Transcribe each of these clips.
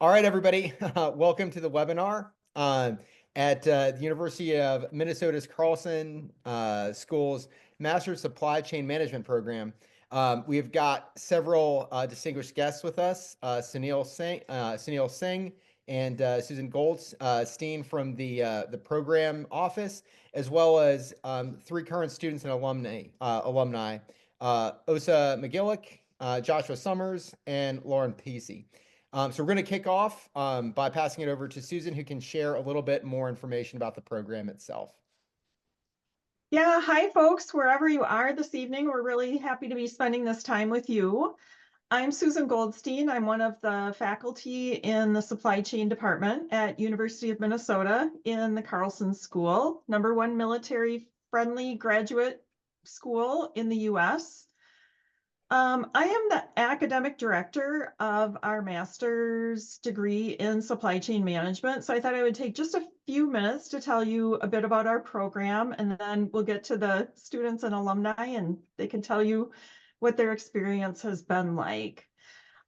All right, everybody, welcome to the webinar at the University of Minnesota's Carlson School's Master Supply Chain Management Program. We've got several distinguished guests with us, Sunil Singh and Susan Goldstein from the program office, as well as three current students and alumni, Osa McGillick, Joshua Summers, and Lauren Pesey. So we're going to kick off by passing it over to Susan, who can share a little bit more information about the program itself. Yeah, hi folks, wherever you are this evening, we're really happy to be spending this time with you. I'm Susan Goldstein. I'm one of the faculty in the supply chain department at University of Minnesota in the Carlson School, #1 military-friendly graduate school in the US. I am the academic director of our master's degree in supply chain management. So I thought I would take just a few minutes to tell you a bit about our program, and then we'll get to the students and alumni and they can tell you what their experience has been like.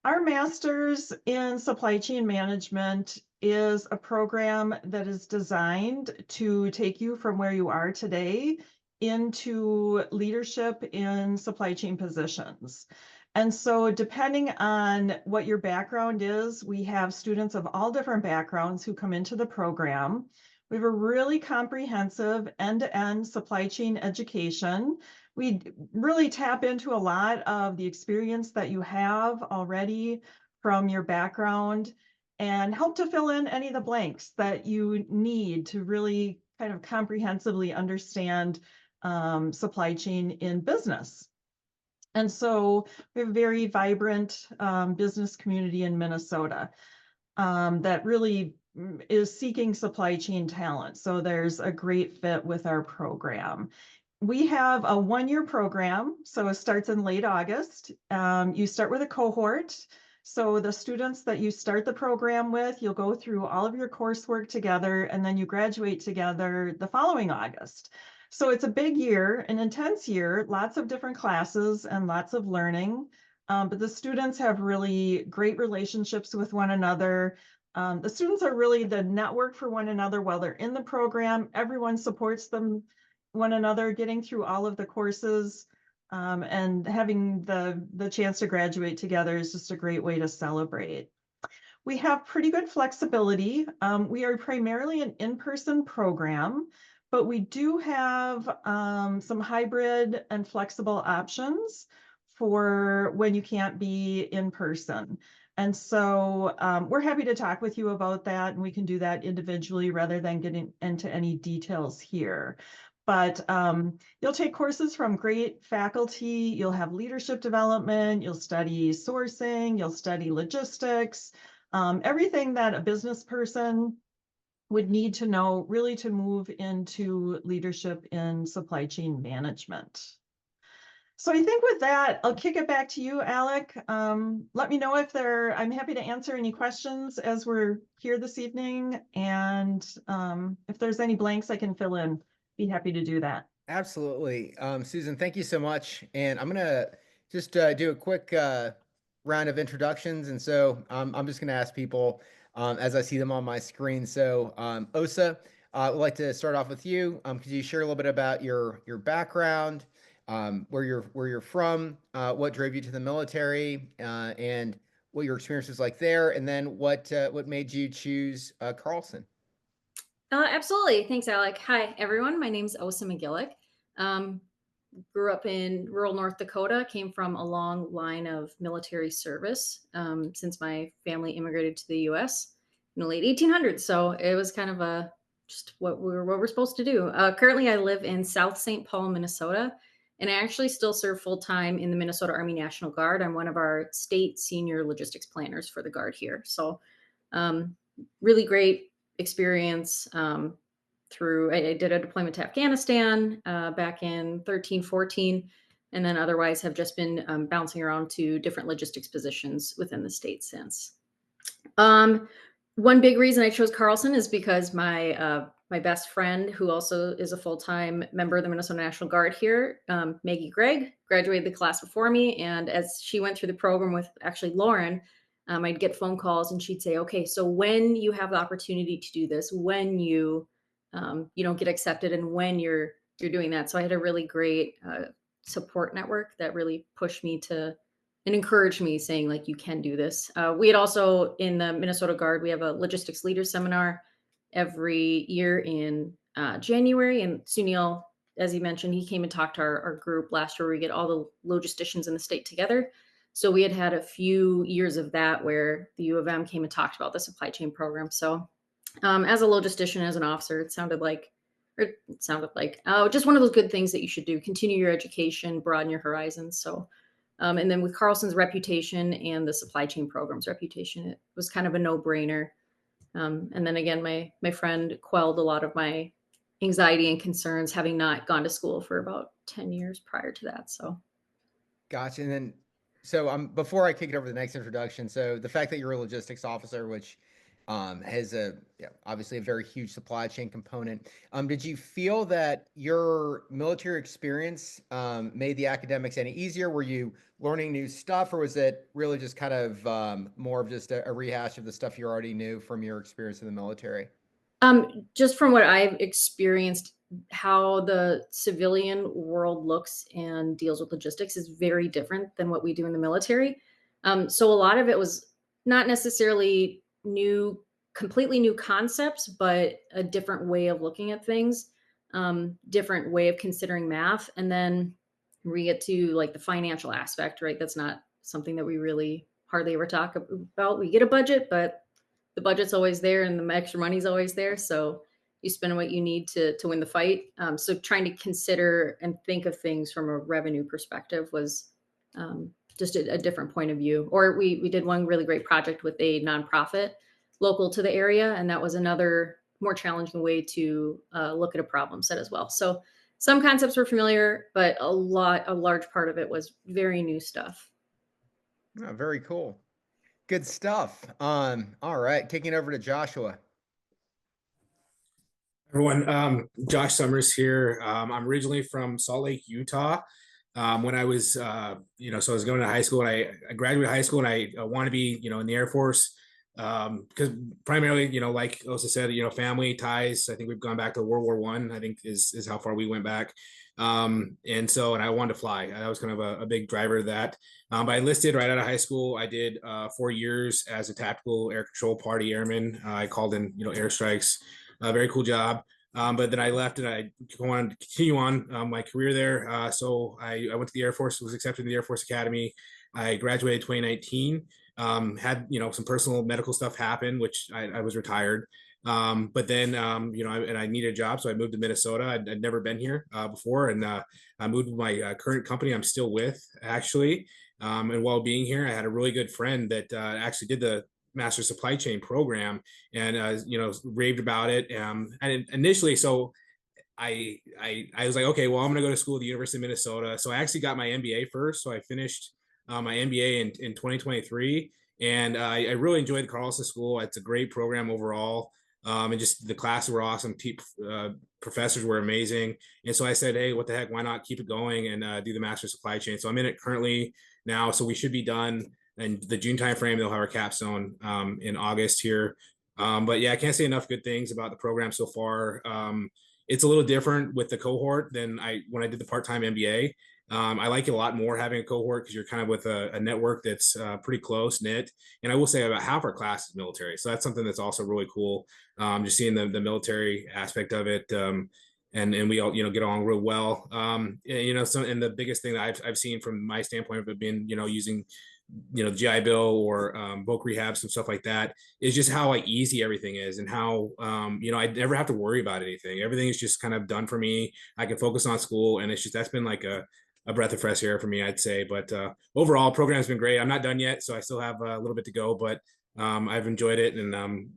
Our master's in supply chain management is a program that is designed to take you from where you are today into leadership in supply chain positions. And so depending on what your background is, we have students of all different backgrounds who come into the program. We have a really comprehensive end-to-end supply chain education. We really tap into a lot of the experience that you have already from your background and help to fill in any of the blanks that you need to really kind of comprehensively understand supply chain in business. And so we have a very vibrant business community in Minnesota that really is seeking supply chain talent. So there's a great fit with our program. We have a one-year program, so it starts in late August. You start with a cohort. So the students that you start the program with, you'll go through all of your coursework together, and then you graduate together the following August. So it's a big year, an intense year, lots of different classes and lots of learning. But the students have really great relationships with one another. The students are really the network for one another while they're in the program. Everyone supports one another, getting through all of the courses, and having the chance to graduate together is just a great way to celebrate. We have pretty good flexibility. We are primarily an in-person program, but we do have some hybrid and flexible options for when you can't be in person. And so we're happy to talk with you about that, and we can do that individually rather than getting into any details here. But you'll take courses from great faculty, you'll have leadership development, you'll study sourcing, you'll study logistics, everything that a business person would need to know really to move into leadership in supply chain management. So I think with that, I'll kick it back to you, Alec. Let me know I'm happy to answer any questions as we're here this evening. And if there's any blanks I can fill in, be happy to do that. Absolutely. Susan, thank you so much. And I'm going to just do a quick round of introductions. And so I'm just going to ask people as I see them on my screen. So Osa, I'd like to start off with you. Could you share a little bit about your background, where you're from, what drove you to the military, and what your experience was like there, and then what made you choose Carlson? Absolutely. Thanks, Alec. Hi, everyone. My name's Osa McGillick. Grew up in rural North Dakota, came from a long line of military service since my family immigrated to the U.S. in the late 1800s. So it was kind of just what we're supposed to do. Currently, I live in South St. Paul, Minnesota, and I actually still serve full-time in the Minnesota Army National Guard. I'm one of our state senior logistics planners for the Guard here. So really great experience through, I did a deployment to Afghanistan back in 13, 14, and then otherwise have just been bouncing around to different logistics positions within the state since. One big reason I chose Carlson is because my best friend, who also is a full-time member of the Minnesota National Guard here, Maggie Gregg, graduated the class before me. And as she went through the program with actually Lauren, I'd get phone calls and she'd say, okay, so when you have the opportunity to do this, when you don't get accepted and when you're doing that. So I had a really great support network that really pushed me to and encouraged me saying like, you can do this. We had also in the Minnesota Guard, we have a logistics leader seminar every year in January. And Sunil, as he mentioned, he came and talked to our group last year. We get all the logisticians in the state together. So we had a few years of that where the U of M came and talked about the supply chain program. So as a logistician, as an officer, it sounded like just one of those good things that you should do. Continue your education, broaden your horizons. So, and then with Carlson's reputation and the supply chain program's reputation, it was kind of a no-brainer. And then again, my friend quelled a lot of my anxiety and concerns, having not gone to school for about 10 years prior to that. So, Gotcha. And then, so before I kick it over to the next introduction, so the fact that you're a logistics officer, which has obviously a very huge supply chain component. Did you feel that your military experience made the academics any easier? Were you learning new stuff, or was it really just kind of more of just a rehash of the stuff you already knew from your experience in the military? just from what I've experienced, how the civilian world looks and deals with logistics is very different than what we do in the military. So a lot of it was not necessarily completely new concepts, but a different way of looking at things, different way of considering math. And then we get to like the financial aspect, right? That's not something that we really hardly ever talk about. We get a budget, but the budget's always there and the extra money's always there. So you spend what you need to win the fight. So trying to consider and think of things from a revenue perspective was just a different point of view. Or we did one really great project with a nonprofit local to the area, and that was another more challenging way to look at a problem set as well. So some concepts were familiar, but a large part of it was very new stuff. Oh, very cool. Good stuff. All right, kicking over to Joshua. Everyone, Josh Summers here. I'm originally from Salt Lake, Utah. When I was, so I was going to high school and I graduated high school and I wanted to be, in the Air Force because primarily, like Osa said, family ties. I think we've gone back to World War I. I think is how far we went back. And I wanted to fly. That was kind of a big driver of that. But I enlisted right out of high school. I did 4 years as a tactical air control party airman. I called in, airstrikes. Very cool job. But then I left and I wanted to continue on my career there. So I went to the Air Force, was accepted in the Air Force Academy. I graduated 2019. Had some personal medical stuff happen, which I was retired. But then I needed a job, so I moved to Minnesota. I'd never been here before, and I moved with my current company. I'm still with actually. And while being here, I had a really good friend that actually did the master supply chain program and raved about it. And initially, so I was like, okay, well, I'm going to go to school at the University of Minnesota. So I actually got my MBA first. So I finished my MBA in 2023, and I really enjoyed the Carlson School. It's a great program overall. And just the classes were awesome. Professors were amazing. And so I said, hey, what the heck, why not keep it going and do the master supply chain? So I'm in it currently now. So we should be done in the June timeframe. They'll have our capstone in August here. But yeah, I can't say enough good things about the program so far. It's a little different with the cohort than when I did the part-time MBA. I like it a lot more having a cohort because you're kind of with a network that's pretty close knit. And I will say about half our class is military. So that's something that's also really cool. Just seeing the military aspect of it. And we all, get along real well. And the biggest thing that I've seen from my standpoint of it being, using GI Bill or bulk rehabs and stuff like that is just how easy everything is and how I never have to worry about anything. Everything is just kind of done for me. I can focus on school, and that's been like a breath of fresh air for me, I'd say. But overall, program's been great. I'm not done yet, so I still have a little bit to go, but I've enjoyed it, and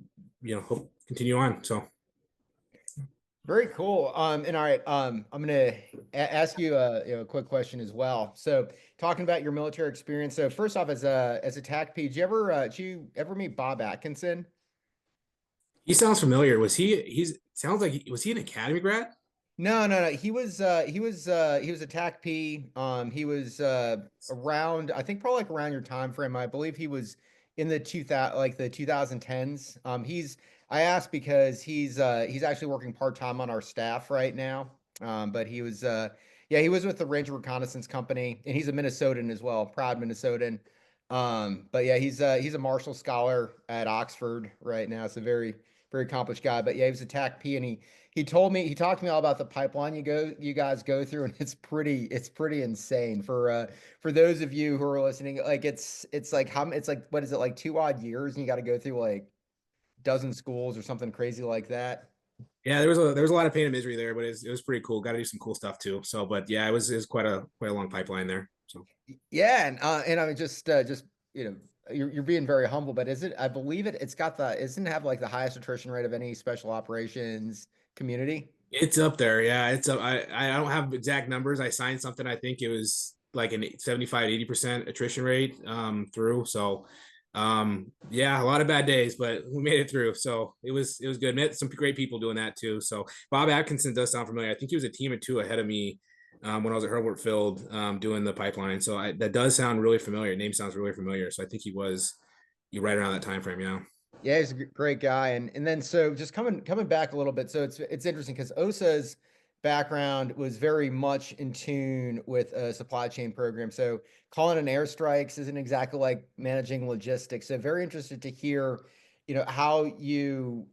hope continue on. So. Very cool. And all right, I'm gonna ask you a quick question as well. So, talking about your military experience. So, first off, as a TACP, did you ever meet Bob Atkinson? He sounds familiar. Was was he an academy grad? No. He was a TACP. He was around, I think probably like around your time frame. I believe he was in the 2000 like the 2010s. I asked because he's actually working part-time on our staff right now. But he was with the Ranger Reconnaissance Company, and he's a Minnesotan as well, proud Minnesotan. But yeah, he's a Marshall Scholar at Oxford right now. It's a very, very accomplished guy. But yeah, he was a TAC P, and he talked to me all about the pipeline you guys go through, and it's pretty insane for those of you who are listening. Like it's like it's like, what is it, like 2 odd years, and you got to go through like dozen schools or something crazy like that. Yeah, there was a lot of pain and misery there, but it was pretty cool. Got to do some cool stuff too. So, but yeah, it was quite a long pipeline there. So Yeah, and I mean just you're being very humble, but is it? I believe it's got isn't it have like the highest attrition rate of any special operations community? it's up there. Yeah, it's up. I don't have exact numbers. I signed something. I think it was like an 75-80% attrition rate through. So yeah, a lot of bad days, but we made it through. So it was good. Met some great people doing that too. So Bob Atkinson does sound familiar. I think he was a team of two ahead of me when I was at Herbert Field doing the pipeline. So that does sound really familiar. Name sounds really familiar. So I think you right around that time frame. Yeah. Yeah, he's a great guy. And then so just coming back a little bit. So it's interesting because Osa's background was very much in tune with a supply chain program. So calling in airstrikes isn't exactly like managing logistics. So very interested to hear, how you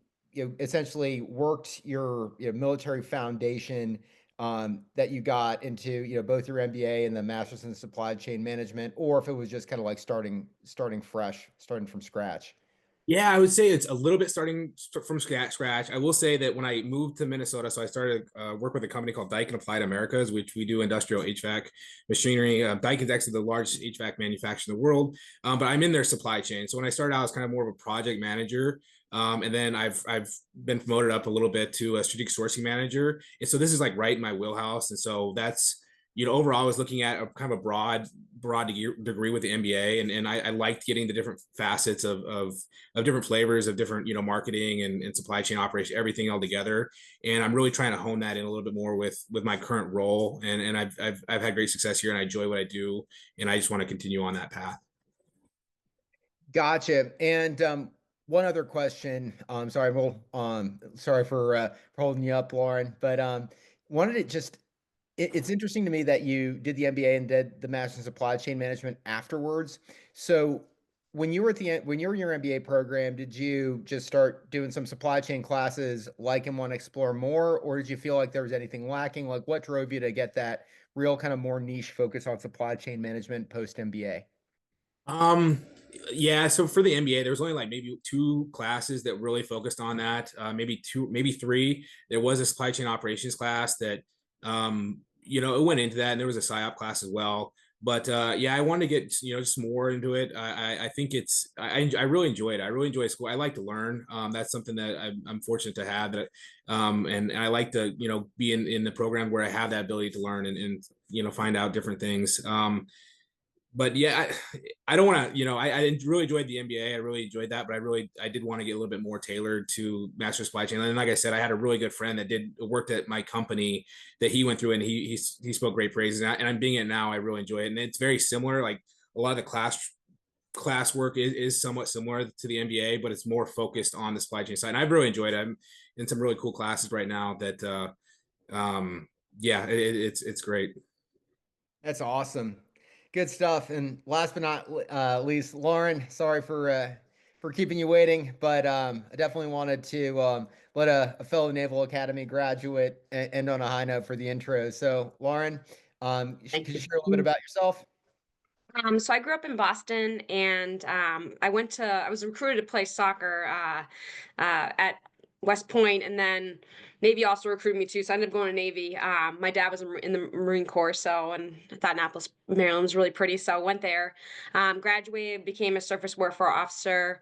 essentially worked your military foundation that you got into, both your MBA and the master's in supply chain management, or if it was just kind of like starting fresh, starting from scratch. Yeah, I would say it's a little bit starting from scratch. I will say that when I moved to Minnesota, so I started work with a company called Daikin Applied Americas, which we do industrial HVAC machinery. Daikin is actually the largest HVAC manufacturer in the world, but I'm in their supply chain. So when I started out, I was kind of more of a project manager, and then I've been promoted up a little bit to a strategic sourcing manager. And so this is like right in my wheelhouse, and so that's overall, I was looking at a kind of a broad degree with the MBA, and I liked getting the different facets of different flavors of different, marketing and supply chain operation, everything all together. And I'm really trying to hone that in a little bit more with my current role. And I've had great success here, and I enjoy what I do, and I just want to continue on that path. Gotcha. And one other question. Sorry for holding you up, Lauren, but wanted to just it's interesting to me that you did the MBA and did the Master's in Supply Chain Management afterwards. So when you were in your MBA program, did you just start doing some supply chain classes, like and want to explore more, or did you feel like there was anything lacking? Like what drove you to get that real kind of more niche focus on supply chain management post MBA? Um, yeah, so for the MBA, there was only like maybe two classes that really focused on that. Maybe two, maybe three. There was a supply chain operations class that, it went into that, and there was a PSYOP class as well. But yeah, I wanted to get just more into it. I think I really enjoyed it. I really enjoy school. I like to learn. That's something that I'm fortunate to have. That and I like to be in the program where I have that ability to learn and find out different things. But yeah, I don't want to, I really enjoyed the MBA. I really enjoyed that, but I did want to get a little bit more tailored to master supply chain. And like I said, I had a really good friend that worked at my company that he went through, and he spoke great praises. And I'm being it now. I really enjoy it. And it's very similar. Like a lot of the class work is somewhat similar to the MBA, but it's more focused on the supply chain side. And I've really enjoyed it. I'm in some really cool classes right now that, yeah, it's great. That's awesome. Good stuff. And last but not least, Lauren, sorry for keeping you waiting, but I definitely wanted to let a fellow Naval Academy graduate end on a high note for the intro. So, Lauren, could you share a little bit about yourself? So I grew up in Boston, and I was recruited to play soccer at West Point, and then Navy also recruited me too. So I ended up going to Navy. My dad was in the Marine Corps, and I thought Annapolis, Maryland was really pretty, so I went there. Graduated, became a surface warfare officer,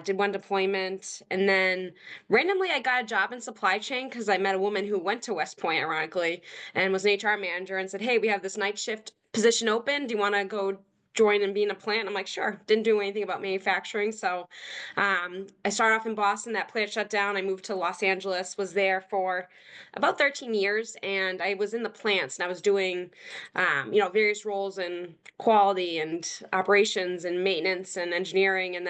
did one deployment, and then randomly I got a job in supply chain because I met a woman who went to West Point, ironically, and was an HR manager, and said, "Hey, we have this night shift position open. Do you want to go join and be in a plant? I'm like, sure. Didn't do anything about manufacturing. So I started off in Boston. That plant shut down. I moved to Los Angeles, was there for about 13 years. And I was in the plants and I was doing, various roles in quality and operations and maintenance and engineering. And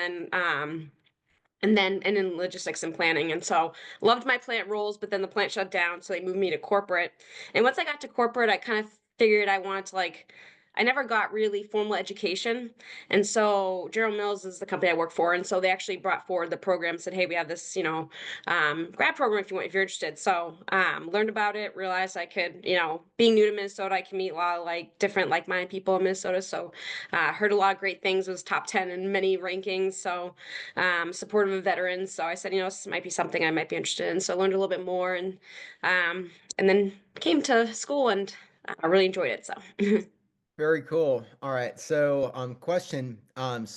in logistics and planning. And so loved my plant roles, but then the plant shut down. So they moved me to corporate. And once I got to corporate, I kind of figured I wanted to I never got really formal education. And so General Mills is the company I work for. And so they actually brought forward the program, said, hey, we have this, grad program if you're interested. So learned about it, realized I could, being new to Minnesota, I can meet a lot of different like-minded people in Minnesota. So heard a lot of great things, was top 10 in many rankings. So supportive of veterans. So I said, this might be something I might be interested in. So I learned a little bit more and then came to school and I really enjoyed it. So Very cool. All right. So, question. Then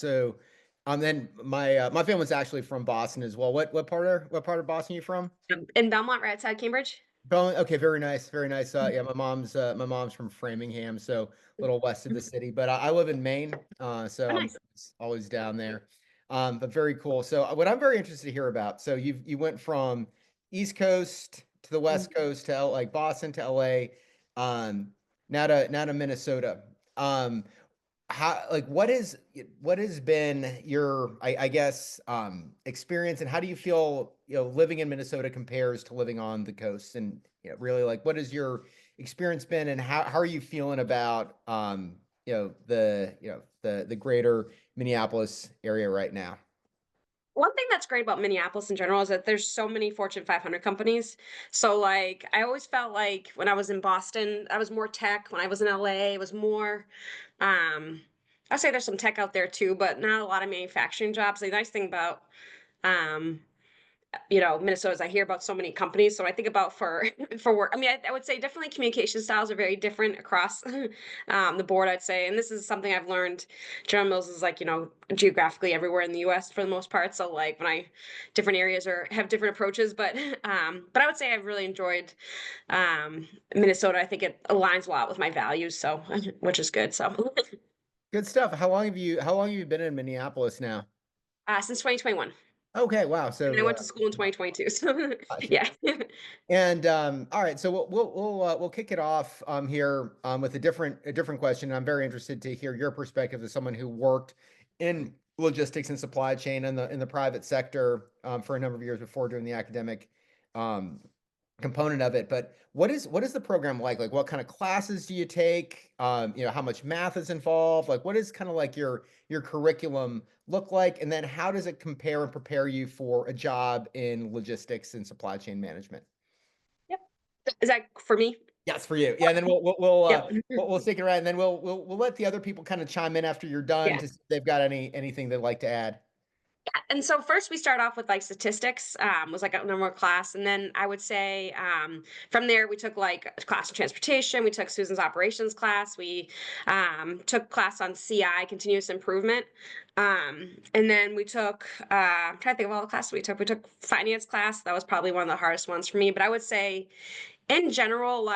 my family's actually from Boston as well. What part of Boston are you from? in Belmont, right outside Cambridge. Bowling. Okay, very nice, very nice. Yeah, my mom's from Framingham, so a little west of the city. But I live in Maine, so Oh, I'm nice. always down there. But very cool. So what I'm very interested to hear about. So you went from East Coast to the West Coast to like Boston to LA, now to Minnesota. Um, how what has been your I guess experience, and how do you feel living in Minnesota compares to living on the coast, and really like what has your experience been, and how are you feeling about the greater Minneapolis area right now? One thing that's great about Minneapolis in general is that there's so many Fortune 500 companies. So I always felt like when I was in Boston, I was more tech. When I was in LA, it was more I'd say there's some tech out there too, but not a lot of manufacturing jobs. The nice thing about um Minnesota is I hear about so many companies. So I think about for for work. I mean, I would say definitely communication styles are very different across the board. I'd say, and this is something I've learned. General Mills is geographically everywhere in the U.S. for the most part. So when different areas have different approaches, but I would say I've really enjoyed Minnesota. I think it aligns a lot with my values, so which is good. So Good stuff. How long have you been in Minneapolis now? since 2021, Okay, wow. and I So went to school in 2022. So gotcha. yeah. And all right, so we'll kick it off here with a different question. I'm very interested to hear your perspective as someone who worked in logistics and supply chain in the private sector for a number of years before doing the academic um, component of it. But what is the program like? Like, what kind of classes do you take? How much math is involved? Like, what is kind of like your curriculum look like? And then how does it compare and prepare you for a job in logistics and supply chain management? Yep. Is that for me? Yes, for you. Yeah, and then we'll Yep. we'll stick it around, and then we'll let the other people kind of chime in after you're done Yeah. to see if they've got anything they'd like to add. And so first we start off with statistics, was a number one class. And then I would say from there we took a class in transportation. We took Susan's operations class. We took class on CI, continuous improvement. And then we took, I'm trying to think of all the classes we took. We took finance class. That was probably one of the hardest ones for me. But I would say in general,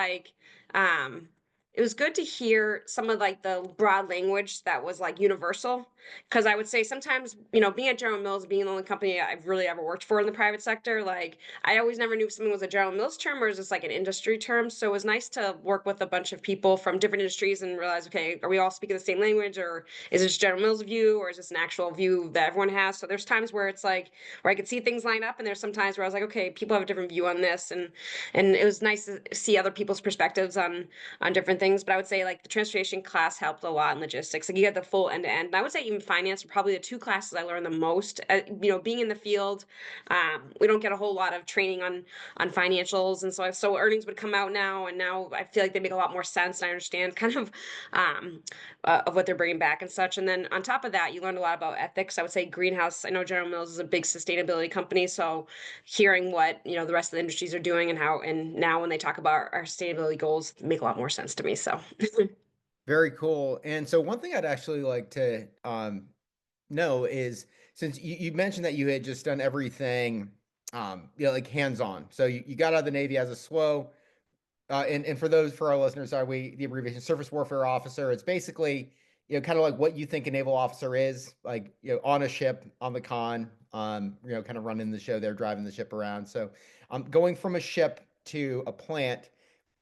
um, it was good to hear some of the broad language that was universal. Because I would say sometimes, being at General Mills, being the only company I've really ever worked for in the private sector, I always never knew if something was a General Mills term or is this an industry term. So it was nice to work with a bunch of people from different industries and realize, okay, are we all speaking the same language, or is this General Mills view, or is this an actual view that everyone has? So there's times where it's where I could see things line up, and there's some times where I was like, okay, people have a different view on this, and it was nice to see other people's perspectives on different things. But I would say the transportation class helped a lot in logistics. You get the full end to end. And I would say even finance are probably the two classes I learned the most. Being in the field, we don't get a whole lot of training on financials, and so earnings would come out now, and now I feel like they make a lot more sense, and I understand kind of what they're bringing back and such. And then on top of that, you learned a lot about ethics. I would say greenhouse. I know General Mills is a big sustainability company, so hearing what the rest of the industries are doing and now when they talk about our sustainability goals make a lot more sense to me. So Very cool. And so one thing I'd actually like to know is, since you mentioned that you had just done everything like hands-on. So you got out of the Navy as a SWO. And for our listeners, the abbreviation Surface Warfare Officer. It's basically, kind of like what you think a naval officer is, like, on a ship, on the con, kind of running the show there, driving the ship around. So, going from a ship to a plant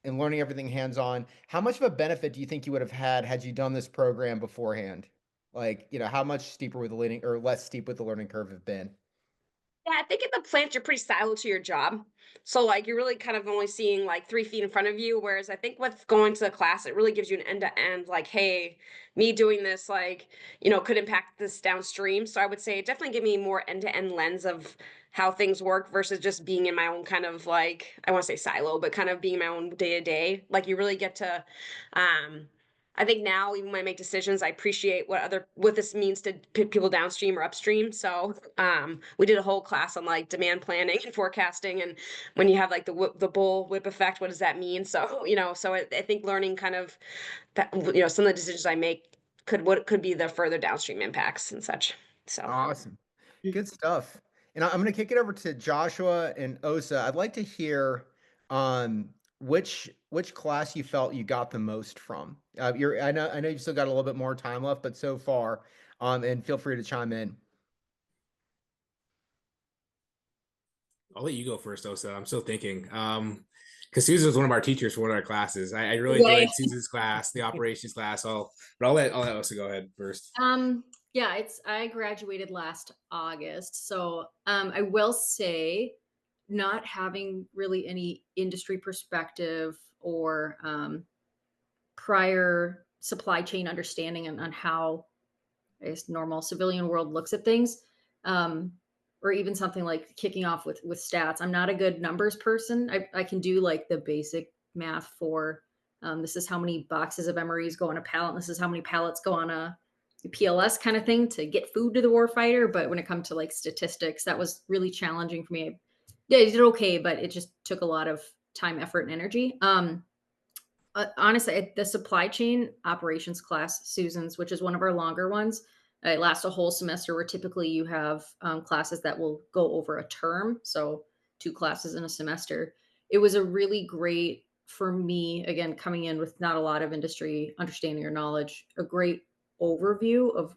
and learning everything hands-on, how much of a benefit do you think you would have had you done this program beforehand? Like, how much steeper would the learning or less steep would the learning curve have been? Yeah, I think at the plant you're pretty siloed to your job. So like you're really kind of only seeing like 3 feet in front of you. Whereas I think with going to the class, it really gives you an end to end, like, hey, me doing this, like, could impact this downstream. So I would say it definitely give me more end to end lens of how things work versus just being in my own kind of like, I want to say silo, but kind of being my own day to day. Like you really get to um I think now, even when I make decisions, I appreciate what this means to people downstream or upstream. So, we did a whole class on like demand planning and forecasting, and when you have like the bull whip effect, what does that mean? So, I think learning kind of that, some of the decisions I make what could be the further downstream impacts and such. So. Awesome. Good stuff. And I'm going to kick it over to Joshua and Osa. I'd like to hear which class you felt you got the most from. I know you've still got a little bit more time left, but so far, and feel free to chime in. I'll let you go first, Osa. I'm still thinking. Because Susan was one of our teachers for one of our classes. I really enjoyed Susan's class, the operations class. But I'll let Osa go ahead first. Yeah, I graduated last August. So I will say not having really any industry perspective or prior supply chain understanding on how I guess normal civilian world looks at things. Or even something like kicking off with stats. I'm not a good numbers person. I can do like the basic math for this is how many boxes of MREs go on a pallet. And this is how many pallets go on a PLS kind of thing to get food to the warfighter. But when it comes to like statistics, that was really challenging for me. Yeah, I did okay, but it just took a lot of time, effort, and energy. Honestly, the supply chain operations class, Susan's, which is one of our longer ones, it lasts a whole semester where typically you have classes that will go over a term. So 2 classes in a semester. It was a really great, for me, again, coming in with not a lot of industry understanding or knowledge, a great overview of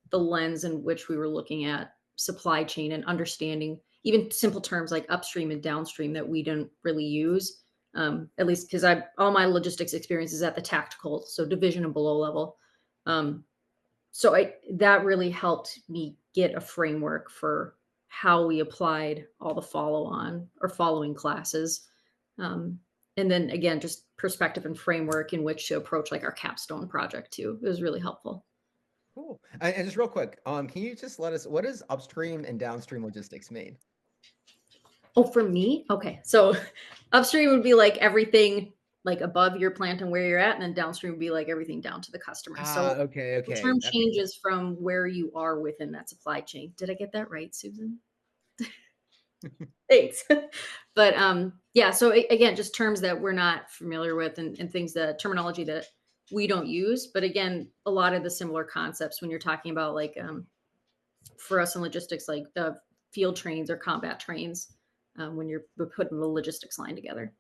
the lens in which we were looking at supply chain and understanding even simple terms like upstream and downstream that we didn't really use. At least because all my logistics experience is at the tactical, so division and below level. So that really helped me get a framework for how we applied all the following classes. And then again, just perspective and framework in which to approach like our capstone project too. It was really helpful. Cool. And just real quick, can you just let us, what does upstream and downstream logistics mean? Oh, for me? Okay. So upstream would be like everything like above your plant and where you're at, and then downstream would be like everything down to the customer. So Okay. the term changes from where you are within that supply chain. Did I get that right, Susan? Thanks. But yeah, so again, just terms that we're not familiar with and things that terminology that we don't use. But again, a lot of the similar concepts when you're talking about like for us in logistics, like the field trains or combat trains, when you're putting the logistics line together.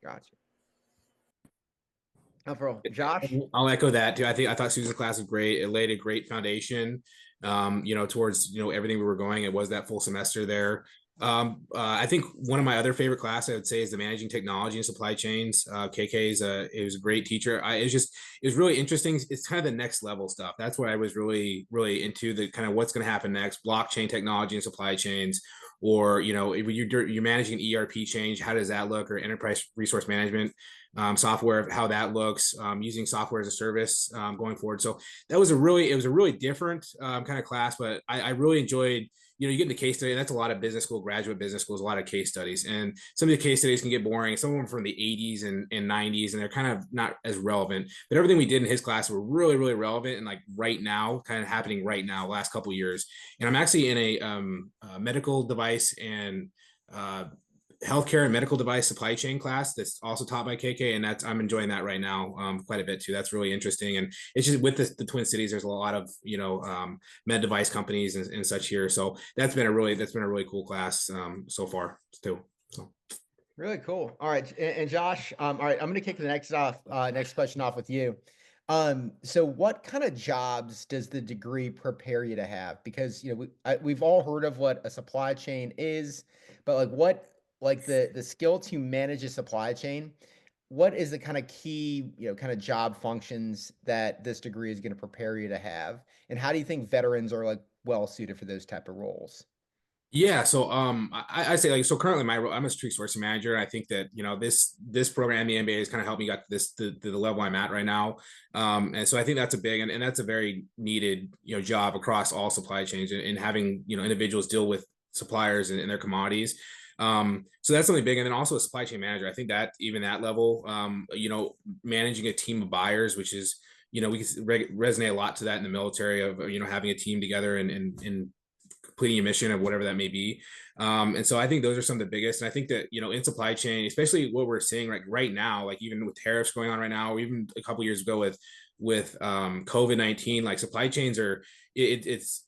Gotcha. Josh? I'll echo that too. I thought Susan's class was great. It laid a great foundation, towards everything we were going. It was that full semester there. I think one of my other favorite classes I would say is the managing technology and supply chains. KK was a great teacher. It was really interesting. It's kind of the next level stuff. That's what I was really, really into, the kind of what's going to happen next, blockchain technology and supply chains, or, you're managing an ERP change. How does that look? Or enterprise resource management software, how that looks, using software as a service going forward. So it was a really different kind of class, but I really enjoyed, you get into case study. That's a lot of business school, graduate business schools, a lot of case studies. And some of the case studies can get boring. Some of them from the 80s and 90s, and they're kind of not as relevant. But everything we did in his class were really, really relevant and like right now, kind of happening right now, last couple of years. And I'm actually in a medical device and healthcare and medical device supply chain class that's also taught by KK, and I'm enjoying that right now quite a bit too. That's really interesting, and it's just with the Twin Cities, there's a lot of med device companies and such here. So that's been a really cool class so far too. So really cool. All right, and Josh, all right, I'm going to kick the next question off with you. So what kind of jobs does the degree prepare you to have? Because, we've all heard of what a supply chain is, but like the skill to manage a supply chain, what is the kind of key, kind of job functions that this degree is going to prepare you to have? And how do you think veterans are like well suited for those type of roles? Yeah, so I say like so currently my role, I'm a street sourcing manager. And I think that this program, the MBA, has kind of helped me got to the level I'm at right now. And so I think that's a big and that's a very needed job across all supply chains and having individuals deal with suppliers and their commodities. So that's something big. And then also a supply chain manager. I think that even that level, managing a team of buyers, which is we can resonate a lot to that in the military of having a team together and completing a mission of whatever that may be. And so I think those are some of the biggest. And I think that, in supply chain, especially what we're seeing right now, like even with tariffs going on right now, or even a couple years ago with COVID-19, like supply chains are, it's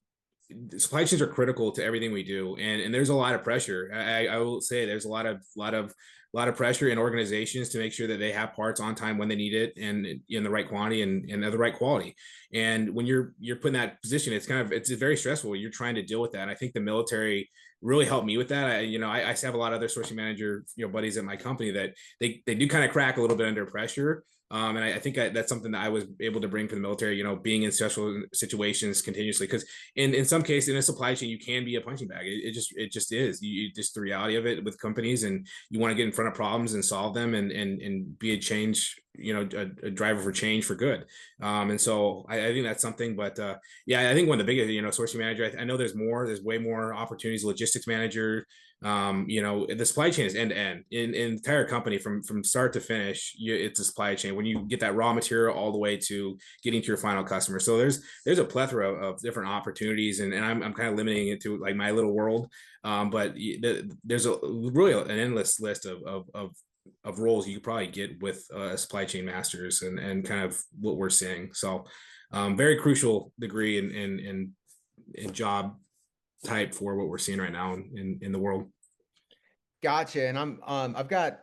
supply chains are critical to everything we do. And there's a lot of pressure. I will say there's a lot of pressure in organizations to make sure that they have parts on time when they need it and in the right quantity and of the right quality. And when you're put in that position, it's very stressful. You're trying to deal with that. And I think the military really helped me with that. I have a lot of other sourcing manager, buddies at my company that they do kind of crack a little bit under pressure. And I think that's something that I was able to bring for the military, being in stressful situations continuously. Because in some cases in a supply chain, you can be a punching bag. It just is. You just the reality of it with companies, and you want to get in front of problems and solve them and be a change, a driver for change for good. And so I think that's something. But yeah, I think one of the biggest, sourcing manager. I know there's way more opportunities. Logistics manager. The supply chain is end to end in entire company from start to finish. It's a supply chain when you get that raw material all the way to getting to your final customer. So there's a plethora of different opportunities, and I'm kind of limiting it to like my little world. But there's an endless list of roles you could probably get with a supply chain masters and kind of what we're seeing. So very crucial degree in job type for what we're seeing right now in the world. Gotcha. And I've got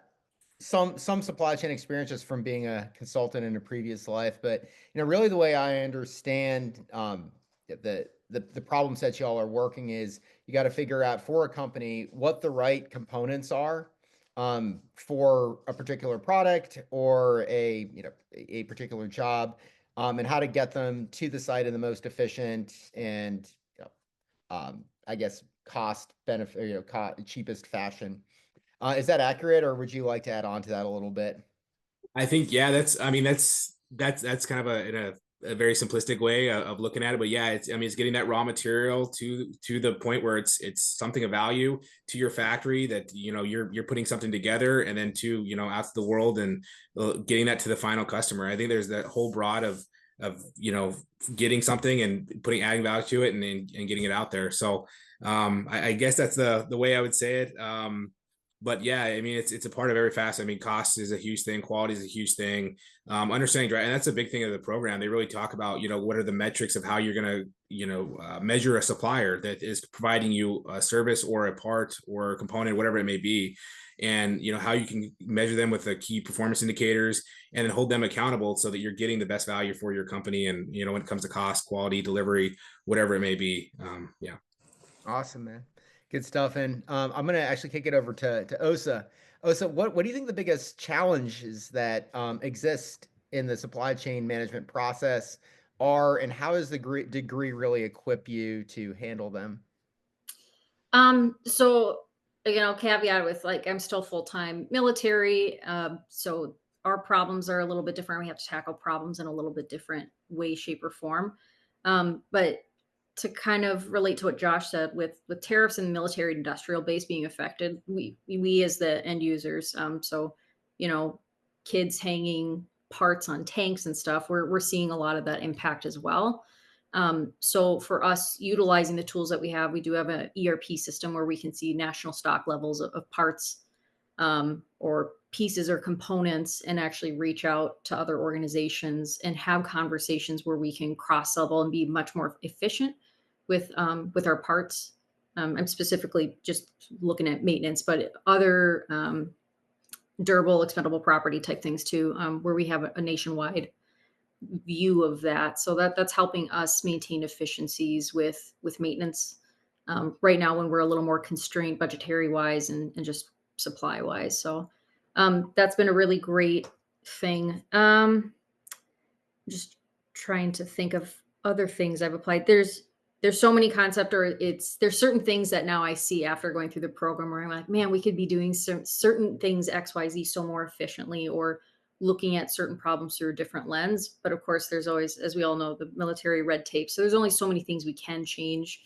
some supply chain experiences from being a consultant in a previous life, but really the way I understand the problem set y'all are working is you got to figure out for a company what the right components are for a particular product or a particular job, and how to get them to the site in the most efficient and I guess cost benefit, cheapest fashion. Is that accurate, or would you like to add on to that a little bit? I think, yeah, that's kind of a very simplistic way of looking at it. But yeah, it's getting that raw material to the point where it's something of value to your factory that, you're putting something together, and then to, out to the world and getting that to the final customer. I think there's that whole broad of getting something and adding value to it and getting it out there. So I guess that's the way I would say it. But yeah, I mean, it's a part of every facet. I mean, cost is a huge thing. Quality is a huge thing. Understanding, and that's a big thing of the program. They really talk about, what are the metrics of how you're going to, measure a supplier that is providing you a service or a part or a component, whatever it may be. And, how you can measure them with the key performance indicators and then hold them accountable so that you're getting the best value for your company. And, when it comes to cost, quality, delivery, whatever it may be. Yeah. Awesome, man. Good stuff. And I'm going to actually kick it over to Osa. Osa, what do you think the biggest challenges that exist in the supply chain management process are, and how does the degree really equip you to handle them? So again, I'll caveat with like I'm still full-time military. So our problems are a little bit different. We have to tackle problems in a little bit different way, shape, or form. But to kind of relate to what Josh said with tariffs and the military industrial base being affected, we as the end users, so kids hanging parts on tanks and stuff, we're seeing a lot of that impact as well. So for us, utilizing the tools that we have, we do have an ERP system where we can see national stock levels of parts or pieces or components, and actually reach out to other organizations and have conversations where we can cross-sell and be much more efficient with our parts. I'm specifically just looking at maintenance, but other durable, expendable property type things too, where we have a nationwide view of that. So that's helping us maintain efficiencies with maintenance right now when we're a little more constrained budgetary wise and just supply wise. So that's been a really great thing. Just trying to think of other things I've applied. There's so many concept or there's certain things that now I see after going through the program where I'm like, man, we could be doing certain things XYZ so more efficiently, or looking at certain problems through a different lens. But of course, there's always, as we all know, the military red tape. So there's only so many things we can change,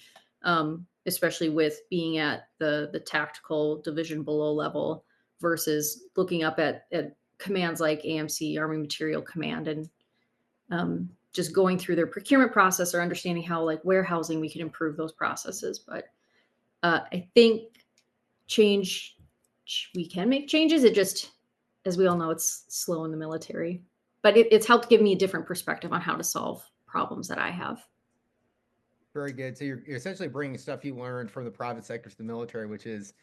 especially with being at the tactical division below level versus looking up at commands like AMC, Army Material Command, and just going through their procurement process or understanding how like warehousing we can improve those processes. But I think we can make changes. It just, as we all know, it's slow in the military, but it's helped give me a different perspective on how to solve problems that I have. Very good. So you're essentially bringing stuff you learned from the private sector to the military, which is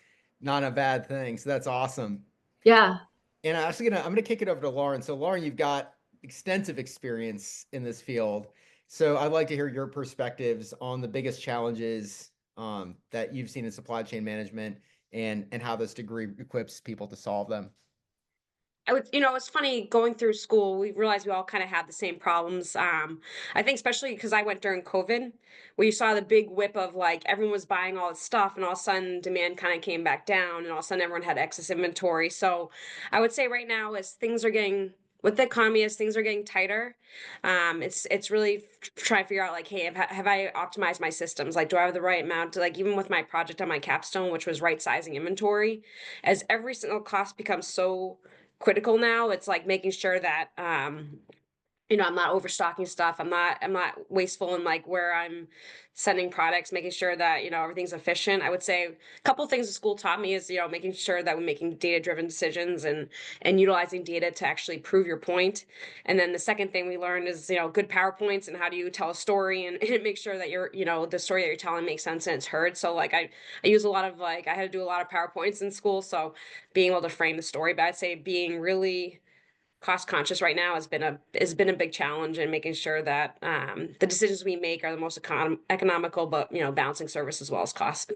not a bad thing. So that's awesome. Yeah. And I'm gonna kick it over to Lauren. So Lauren, you've got extensive experience in this field. So I'd like to hear your perspectives on the biggest challenges that you've seen in supply chain management and how this degree equips people to solve them. It's funny going through school, we realized we all kind of had the same problems. I think especially because I went during COVID, where you saw the big whip of like everyone was buying all this stuff, and all of a sudden demand kind of came back down, and all of a sudden everyone had excess inventory. So I would say right now, as things are getting with the economy, as things are getting tighter, it's really trying to figure out like, hey, have I optimized my systems? Like, do I have the right amount to like even with my project on my capstone, which was right sizing inventory, as every single cost becomes so critical now. It's like making sure that I'm not overstocking stuff. I'm not wasteful in like where I'm sending products, making sure that, everything's efficient. I would say a couple things the school taught me is, making sure that we're making data-driven decisions and utilizing data to actually prove your point. And then the second thing we learned is, good PowerPoints and how do you tell a story and make sure that the story that you're telling makes sense and it's heard. So like I use a lot of like I had to do a lot of PowerPoints in school. So being able to frame the story, but I'd say being really cost conscious right now has been a big challenge in making sure that the decisions we make are the most economical, but balancing service as well as cost.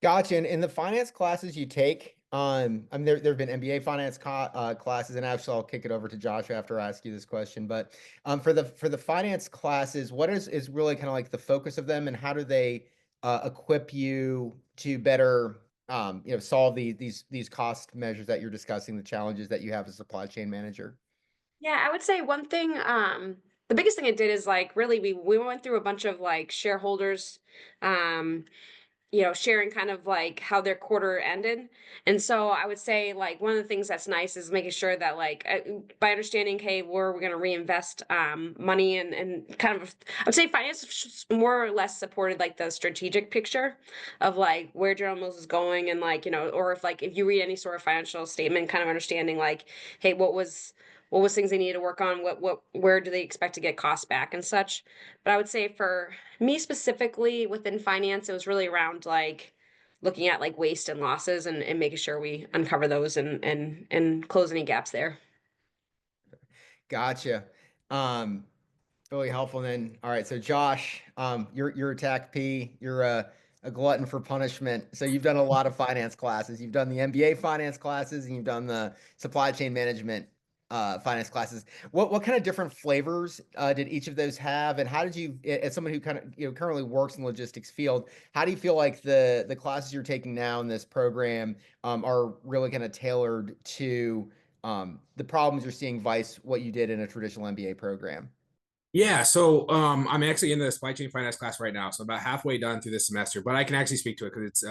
Gotcha. And in the finance classes you take, I mean, there have been MBA finance classes, and actually I'll kick it over to Josh after I ask you this question. But for the finance classes, what is really kind of like the focus of them, and how do they equip you to better solve these cost measures that you're discussing, the challenges that you have as a supply chain manager? Yeah, I would say one thing, the biggest thing it did is like really we went through a bunch of like shareholders, um, sharing kind of like how their quarter ended. And so I would say like one of the things that's nice is making sure that like by understanding, hey, where we're going to reinvest money and kind of, I would say finance is more or less supported like the strategic picture of like where General Mills is going and like, or if you read any sort of financial statement, kind of understanding like, hey, what was things they needed to work on, where do they expect to get costs back and such. But I would say for me specifically within finance, it was really around like looking at like waste and losses and making sure we uncover those and close any gaps there. Gotcha. Um, Really helpful. And then, all right. So Josh, you're a TAC P. You're a glutton for punishment. So you've done a lot of finance classes. You've done the MBA finance classes, and you've done the supply chain management finance classes. What kind of different flavors did each of those have? And how did you, as someone who kind of currently works in the logistics field, how do you feel like the classes you're taking now in this program are really kind of tailored to the problems you're seeing vice what you did in a traditional MBA program? Yeah, so I'm actually in the supply chain finance class right now, so about halfway done through this semester. But I can actually speak to it because it's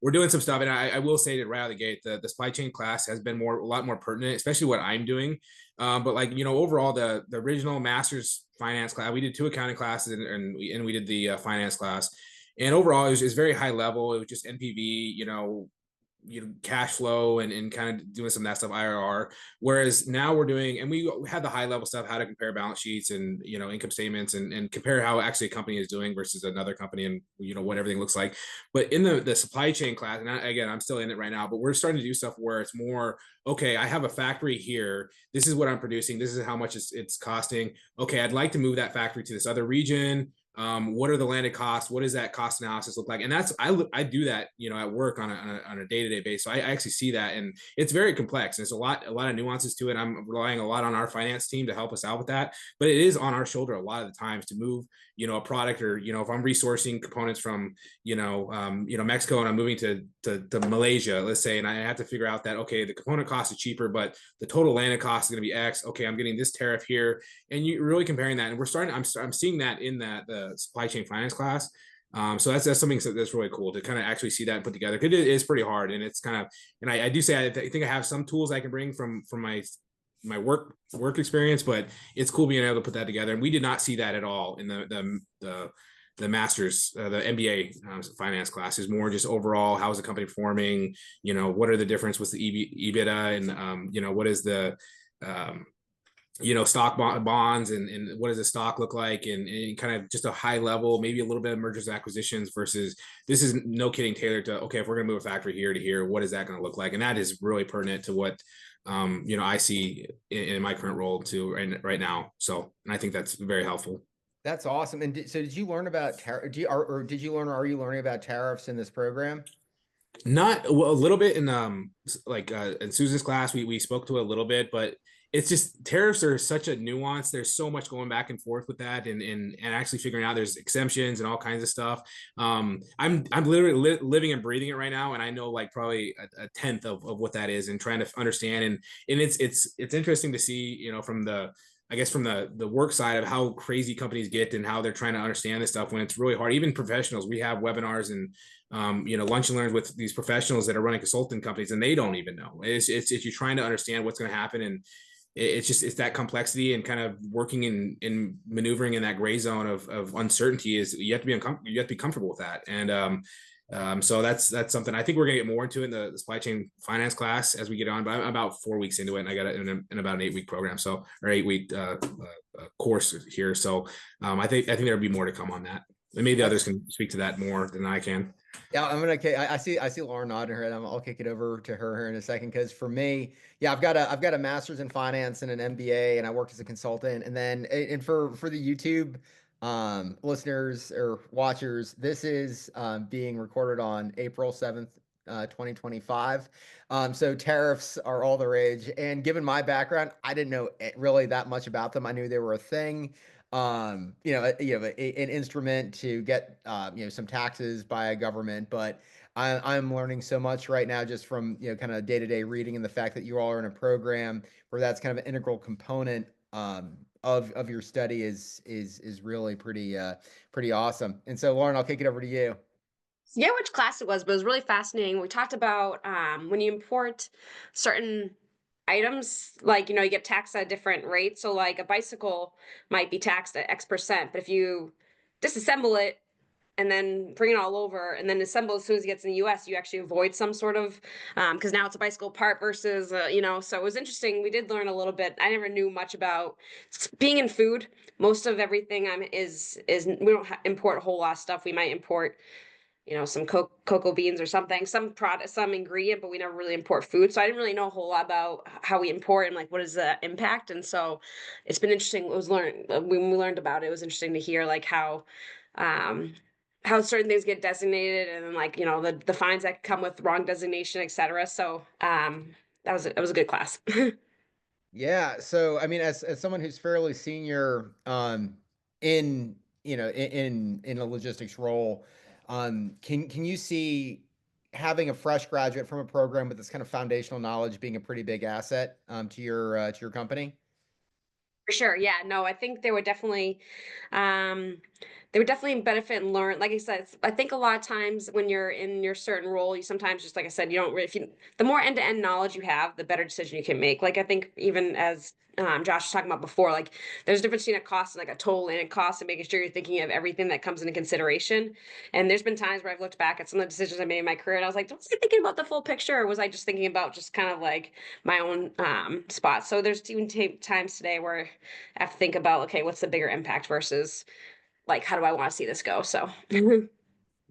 we're doing some stuff, and I will say that right out of the gate, the supply chain class has been a lot more pertinent, especially what I'm doing. But like overall, the original master's finance class, we did 2 accounting classes, and we did the finance class, and overall it was very high level. It was just NPV, cash flow and kind of doing some of that stuff, IRR. Whereas now we're doing, and we had the high level stuff, how to compare balance sheets and, income statements and compare how actually a company is doing versus another company and, what everything looks like. But in the supply chain class, and again, I'm still in it right now, but we're starting to do stuff where it's more, okay, I have a factory here. This is what I'm producing. This is how much it's costing. Okay, I'd like to move that factory to this other region. What are the landed costs? What does that cost analysis look like? And that's I do that at work on a day-to-day basis. So I actually see that, and it's very complex. There's a lot of nuances to it. I'm relying a lot on our finance team to help us out with that, but it is on our shoulder a lot of the times to move a product, or if I'm resourcing components from Mexico and I'm moving to Malaysia, let's say, and I have to figure out that, okay, the component cost is cheaper, but the total landed cost is going to be X. Okay, I'm getting this tariff here, and you're really comparing that, and we're starting. I'm seeing that in the supply chain finance class. So that's something that's really cool to kind of actually see that put together, because it is pretty hard, and it's kind of, and I do say I think I have some tools I can bring from my work experience, but it's cool being able to put that together. And we did not see that at all in the master's, the MBA finance class. Is more just overall, how is the company performing? What are the difference with the EBITDA, and what is the stock bonds, and what does the stock look like, and kind of just a high level, maybe a little bit of mergers and acquisitions, versus this is no kidding tailored to, okay, if we're going to move a factory here to here, what is that going to look like? And that is really pertinent to what I see in my current role too right now. So, and I think that's very helpful. That's awesome. And so did you learn about tariff? Did you learn, or are you learning about tariffs in this program? Not well, a little bit in in Susan's class, we spoke to it a little bit, but it's just tariffs are such a nuance. There's so much going back and forth with that, and actually figuring out there's exemptions and all kinds of stuff. I'm literally living and breathing it right now, and I know like probably a tenth of what that is, and trying to understand, and it's interesting to see, from the, I guess, from the work side of how crazy companies get and how they're trying to understand this stuff when it's really hard. Even professionals, we have webinars and lunch and learns with these professionals that are running consulting companies, and they don't even know. It's you're trying to understand what's going to happen, and it's that complexity and kind of working in maneuvering in that gray zone of uncertainty. Is you have to be comfortable with that, and so that's something I think we're gonna get more into in the supply chain finance class as we get on. But I'm about 4 weeks into it, and I got it in about an 8-week program, or 8-week course here. So I think there'll be more to come on that, and maybe the others can speak to that more than I can. Yeah, I see Laura nodding her head. I'll kick it over to her here in a second, because for me, yeah, I've got a master's in finance and an MBA, and I worked as a consultant. And then, and for the YouTube listeners or watchers, this is being recorded on April 7th, 2025. So tariffs are all the rage, and given my background, I didn't know really that much about them. I knew they were a thing. An instrument to get some taxes by a government, but I'm learning so much right now just from kind of day-to-day reading, and the fact that you all are in a program where that's kind of an integral component of your study is really pretty awesome. And so, Lauren, I'll kick it over to you. Yeah, which class it was, but it was really fascinating. We talked about when you import certain items, like, you get taxed at a different rate. So like a bicycle might be taxed at X%, but if you disassemble it and then bring it all over and then assemble as soon as it gets in the US, you actually avoid some sort of, because now it's a bicycle part versus, so it was interesting. We did learn a little bit. I never knew much about being in food. Most of everything is we don't import a whole lot of stuff. We might import some cocoa beans or something, some product, some ingredient, but we never really import food. So I didn't really know a whole lot about how we import and like what is the impact. And so it's been interesting. It was when we learned about it, it was interesting to hear like how certain things get designated, and then like the fines that come with wrong designation, etc. So that was a good class. Yeah, so I mean, as someone who's fairly senior, in in a logistics role, can you see having a fresh graduate from a program with this kind of foundational knowledge being a pretty big asset to your company? For sure. Yeah, no, I think there were definitely they would definitely benefit and learn. Like I said, I think a lot of times when you're in your certain role, you sometimes just, like I said, you don't really, if you, the more end-to-end knowledge you have, the better decision you can make. Like I think even as Josh was talking about before, like there's a difference between a cost and like a total and a cost, and making sure you're thinking of everything that comes into consideration. And there's been times where I've looked back at some of the decisions I made in my career and I was like, was I thinking about the full picture, or was I just thinking about just kind of like my own spot? So there's even times today where I have to think about, okay, what's the bigger impact versus like, how do I want to see this go? So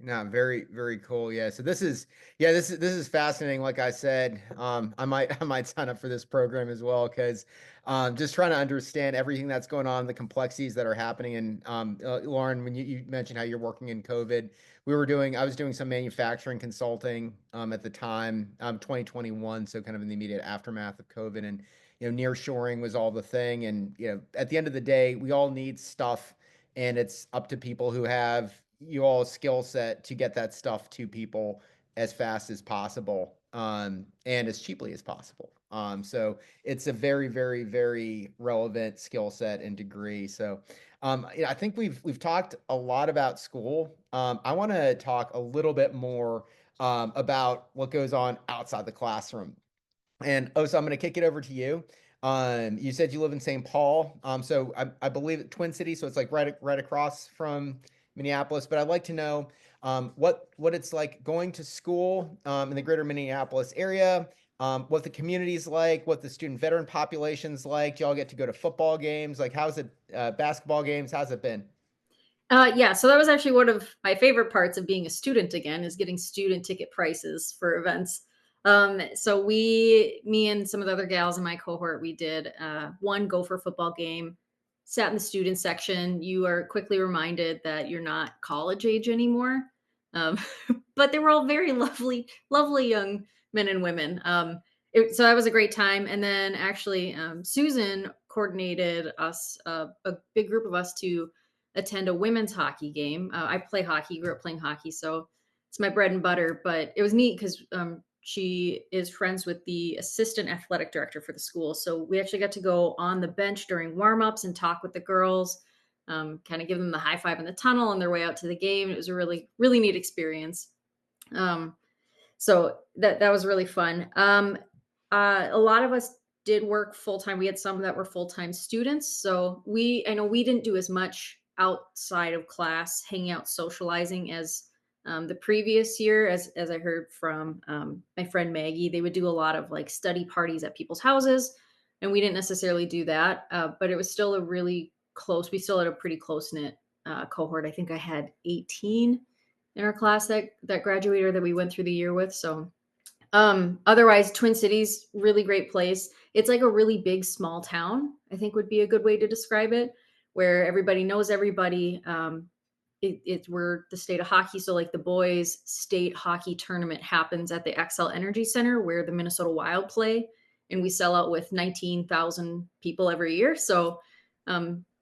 No, very, very cool. Yeah. So this is fascinating. Like I said, I might sign up for this program as well, because just trying to understand everything that's going on, the complexities that are happening. And Lauren, when you mentioned how you're working in COVID, I was doing some manufacturing consulting at the time, 2021, so kind of in the immediate aftermath of COVID, and nearshoring was all the thing. And at the end of the day, we all need stuff, and it's up to people who have you all skill set to get that stuff to people as fast as possible, and as cheaply as possible. So it's a very, very, very relevant skill set and degree. So I think we've talked a lot about school. I want to talk a little bit more about what goes on outside the classroom. And so I'm going to kick it over to you. You said you live in St. Paul. So I believe Twin Cities, so it's like right across from Minneapolis. But I'd like to know what it's like going to school in the greater Minneapolis area, what the community's like, what the student veteran population's like. Do y'all get to go to football games? Like, how's it, basketball games? How's it been? Yeah, so that was actually one of my favorite parts of being a student again, is getting student ticket prices for events. So me and some of the other gals in my cohort, we did one Gopher football game, sat in the student section. You are quickly reminded that you're not college age anymore. Um, but they were all very lovely, lovely young men and women. So that was a great time. And then actually, Susan coordinated us, a big group of us, to attend a women's hockey game. I play hockey, grew up playing hockey, so it's my bread and butter. But it was neat because she is friends with the assistant athletic director for the school. So we actually got to go on the bench during warm-ups and talk with the girls, kind of give them the high five in the tunnel on their way out to the game. It was a really, really neat experience. Um, so that was really fun. A lot of us did work full time. We had some that were full time students. So I know we didn't do as much outside of class, hanging out, socializing as the previous year. As I heard from my friend Maggie, they would do a lot of like study parties at people's houses, and we didn't necessarily do that. But it was still a really close. We still had a pretty close knit cohort. I think I had 18 in our class that graduated or that we went through the year with. So otherwise, Twin Cities, really great place. It's like a really big small town, I think would be a good way to describe it, where everybody knows everybody. We're the state of hockey, so like the boys state hockey tournament happens at the XL Energy Center where the Minnesota Wild play, and we sell out with 19,000 people every year. So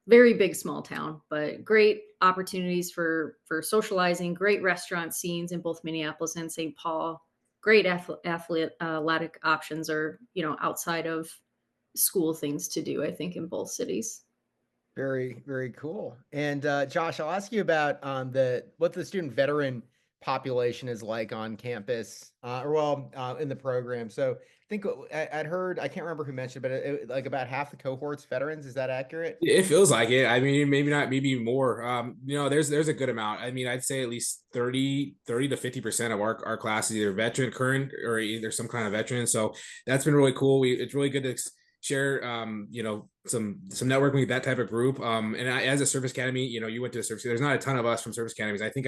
very big small town, but great opportunities for socializing, great restaurant scenes in both Minneapolis and St. Paul. Great athletic options, or outside of school things to do, I think, in both cities. Very, very cool. And Josh, I'll ask you about what the student veteran population is like on campus, in the program. So I think I'd heard, I can't remember who mentioned, but like about half the cohort's veterans. Is that accurate? It feels like it. I mean, maybe not, maybe more. There's a good amount. I mean, I'd say at least 30 to 50% of our class is either veteran, current, or either some kind of veteran. So that's been really cool. It's really good to share some networking with that type of group. And as a service academy, you went to a service, there's not a ton of us from service academies. I think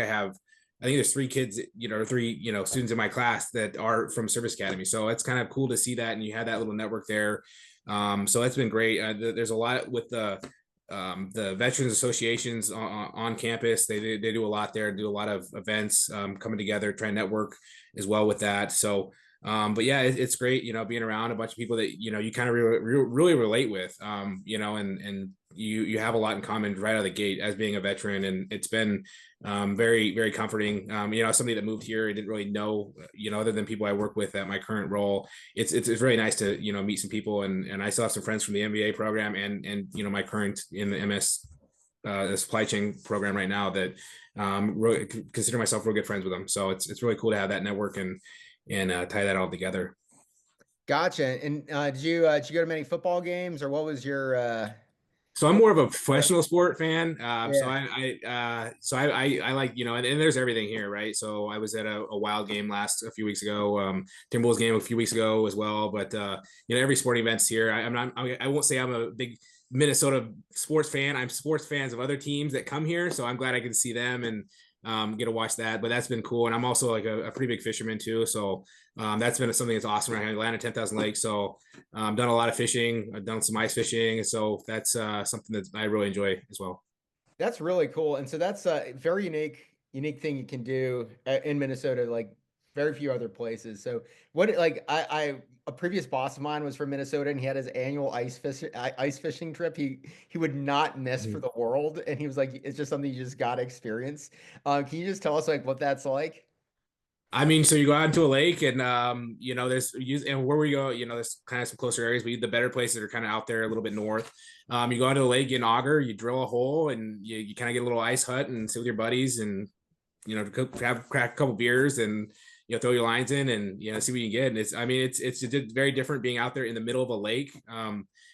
there's 3 kids, or 3, students in my class that are from service academy. So it's kind of cool to see that. And you have that little network there. So that's been great. There's a lot with the veterans associations on campus. They do a lot there, do a lot of events, coming together, try and network as well with that. So, but yeah, it's great, being around a bunch of people that, you kind of really relate with, and you have a lot in common right out of the gate as being a veteran. And it's been very, very comforting. Somebody that moved here, I didn't really know, other than people I work with at my current role. It's really nice to, meet some people, and I still have some friends from the MBA program and my current in the a supply chain program right now that really consider myself real good friends with them. So it's really cool to have that network and tie that all together. Gotcha. And did you go to many football games, or what was your So I'm more of a professional sport fan. So Yeah. I like, and there's everything here, right? So I was at a Wild game a few weeks ago, Timberwolves game a few weeks ago as well. But every sporting event's here. I won't say I'm a big Minnesota sports fan. I'm sports fans of other teams that come here, so I'm glad I can see them and get to watch that. But that's been cool. And I'm also like a pretty big fisherman too, so that's been something that's awesome right here in Atlanta, 10,000 lakes. So done a lot of fishing. I've done some ice fishing, so that's something that I really enjoy as well. That's really cool. And so that's a very unique thing you can do in Minnesota, like very few other places. So what, like a previous boss of mine was from Minnesota, and he had his annual ice fishing trip. He would not miss for the world. And he was like, it's just something you just got to experience. Can you just tell us like what that's like? I mean, so you go out into a lake, and and where we go, there's kind of some closer areas, but the better places are kind of out there a little bit north. You go out to the lake, you auger, you drill a hole, and you kind of get a little ice hut and sit with your buddies, and crack a couple beers, and throw your lines in, and see what you get. And it's very different being out there in the middle of a lake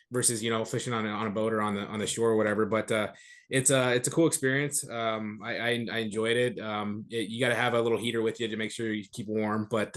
versus fishing on a boat or on the shore or whatever. But it's a cool experience. I enjoyed it. You got to have a little heater with you to make sure you keep warm. But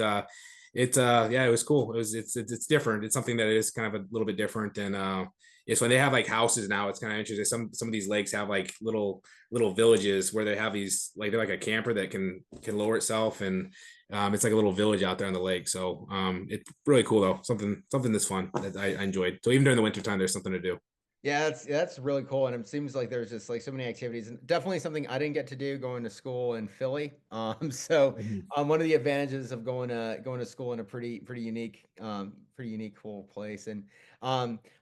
it was cool. It's different. It's something that is kind of a little bit different. And it's when they have like houses now, it's kind of interesting. Some of these lakes have like little villages where they have these, like, they're like a camper that can lower itself, and it's like a little village out there on the lake. So it's really cool though. Something that's fun that I enjoyed. So even during the winter time, there's something to do. Yeah, that's really cool, and it seems like there's just like so many activities, and definitely something I didn't get to do going to school in Philly. So one of the advantages of going to school in a pretty unique cool place. And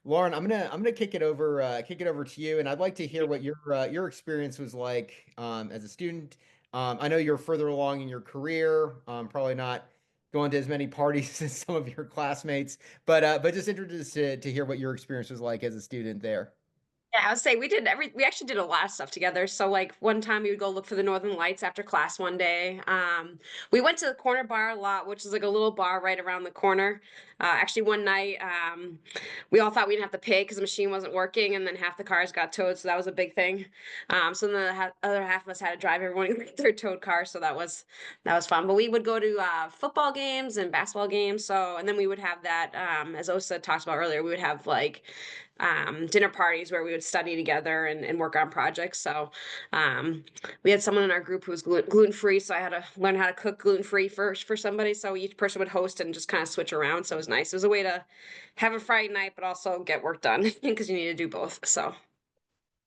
Lauren, I'm gonna kick it over to you, and I'd like to hear what your experience was like as a student. I know you're further along in your career, probably not going to as many parties as some of your classmates, but just interested to hear what your experience was like as a student there. Yeah, I would say we actually did a lot of stuff together. So like one time we would go look for the Northern Lights after class one day. We went to the corner bar a lot, which is like a little bar right around the corner. Actually one night, we all thought we didn't have to pay because the machine wasn't working, and then half the cars got towed, so that was a big thing. So then the other half of us had to drive everyone to their towed car, so that was fun. But we would go to football games and basketball games. So, and then we would have that, as Osa talked about earlier, we would have like dinner parties where we would study together and work on projects. So we had someone in our group who was gluten free, so I had to learn how to cook gluten free first for somebody. So each person would host and just kind of switch around. So it was nice. It was a way to have a Friday night, but also get work done because you need to do both. So